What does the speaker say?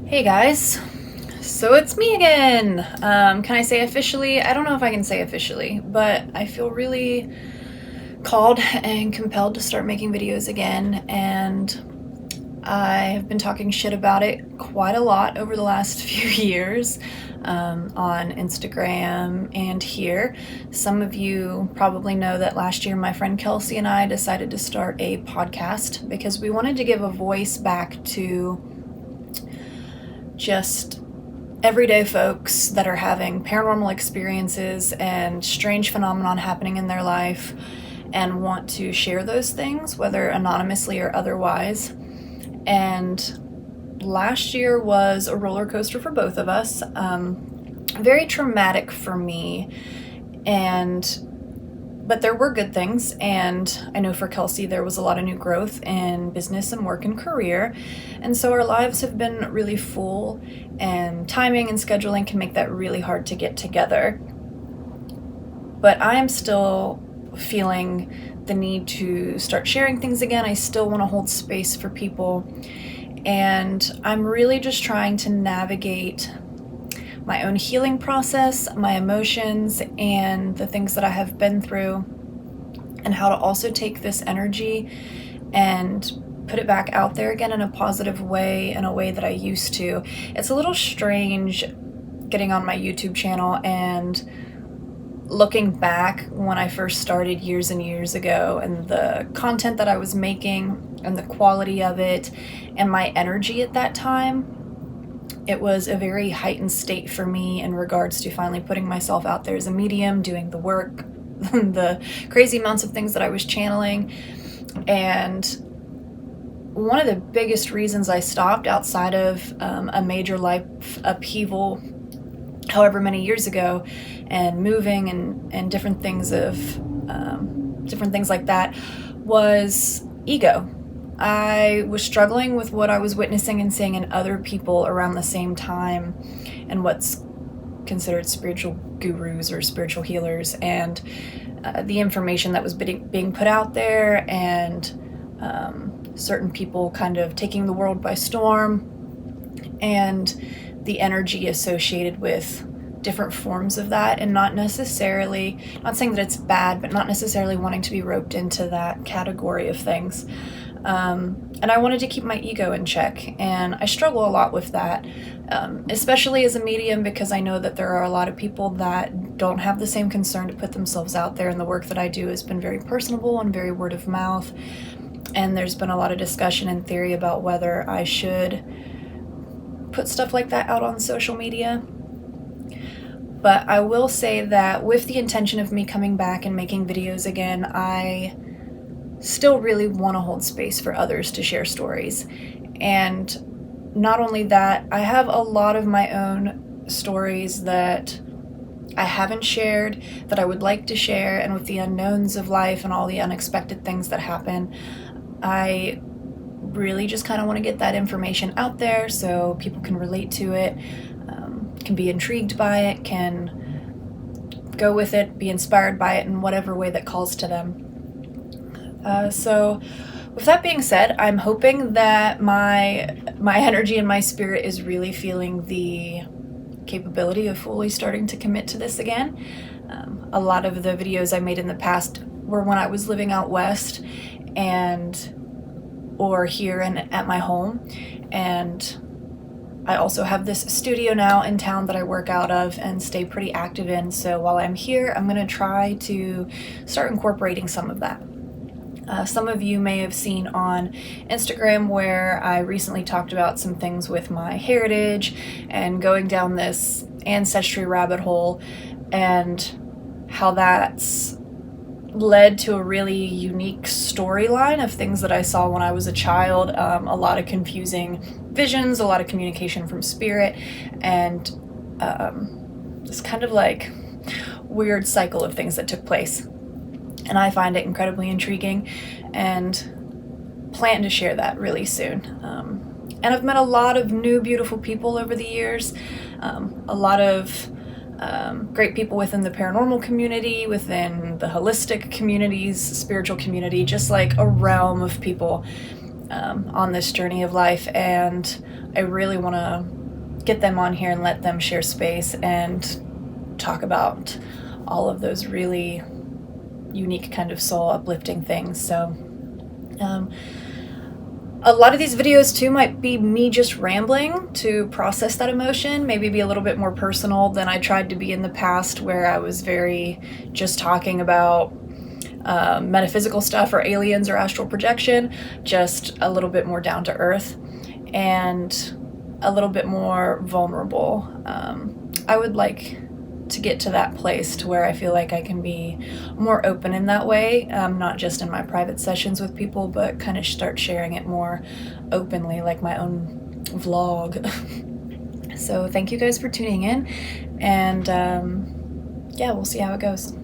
Hey guys, so it's me again. Can I say officially? I don't know if I can say officially, but I feel really called and compelled to start making videos again, and I have been talking shit about it quite a lot over the last few years on Instagram and here. Some of you probably know that last year my friend Kelsey and I decided to start a podcast because we wanted to give a voice back to just everyday folks that are having paranormal experiences and strange phenomenon happening in their life and want to share those things, whether anonymously or otherwise. And last year was a roller coaster for both of us, very traumatic for me, but there were good things, and I know for Kelsey there was a lot of new growth in business and work and career, and so our lives have been really full, and timing and scheduling can make that really hard to get together. But I am still feeling the need to start sharing things again. I still want to hold space for people, and I'm really just trying to navigate my own healing process, my emotions, and the things that I have been through, and how to also take this energy and put it back out there again in a positive way, in a way that I used to. It's a little strange getting on my YouTube channel and looking back when I first started years and years ago, and the content that I was making and the quality of it and my energy at that time. It was a very heightened state for me in regards to finally putting myself out there as a medium, doing the work, the crazy amounts of things that I was channeling. And one of the biggest reasons I stopped, outside of a major life upheaval however many years ago, and moving and different things like that, was ego. I was struggling with what I was witnessing and seeing in other people around the same time, and what's considered spiritual gurus or spiritual healers, and the information that was being put out there, and certain people kind of taking the world by storm, and the energy associated with different forms of that, and not saying that it's bad, but not necessarily wanting to be roped into that category of things. And I wanted to keep my ego in check, and I struggle a lot with that, especially as a medium, because I know that there are a lot of people that don't have the same concern to put themselves out there, and the work that I do has been very personable and very word of mouth, and there's been a lot of discussion and theory about whether I should put stuff like that out on social media. But I will say that with the intention of me coming back and making videos again, I still really want to hold space for others to share stories. And not only that, I have a lot of my own stories that I haven't shared, that I would like to share, and with the unknowns of life and all the unexpected things that happen, I really just kind of want to get that information out there so people can relate to it, can be intrigued by it, can go with it, be inspired by it in whatever way that calls to them. So with that being said, I'm hoping that my energy and my spirit is really feeling the capability of fully starting to commit to this again. A lot of the videos I made in the past were when I was living out west or here at my home, and I also have this studio now in town that I work out of and stay pretty active in. So while I'm here, I'm going to try to start incorporating some of that. Some of you may have seen on Instagram where I recently talked about some things with my heritage and going down this ancestry rabbit hole, and how that's led to a really unique storyline of things that I saw when I was a child. A lot of confusing visions, a lot of communication from spirit, and this kind of like weird cycle of things that took place. And I find it incredibly intriguing and plan to share that really soon. And I've met a lot of new, beautiful people over the years, a lot of great people within the paranormal community, within the holistic communities, spiritual community, just like a realm of people on this journey of life. And I really want to get them on here and let them share space and talk about all of those really unique kind of soul uplifting things. So a lot of these videos too might be me just rambling to process that emotion, maybe be a little bit more personal than I tried to be in the past, where I was very just talking about metaphysical stuff or aliens or astral projection, just a little bit more down to earth and a little bit more vulnerable. I would like to get to that place to where I feel like I can be more open in that way, not just in my private sessions with people, but kind of start sharing it more openly, like my own vlog. So thank you guys for tuning in, and yeah, we'll see how it goes.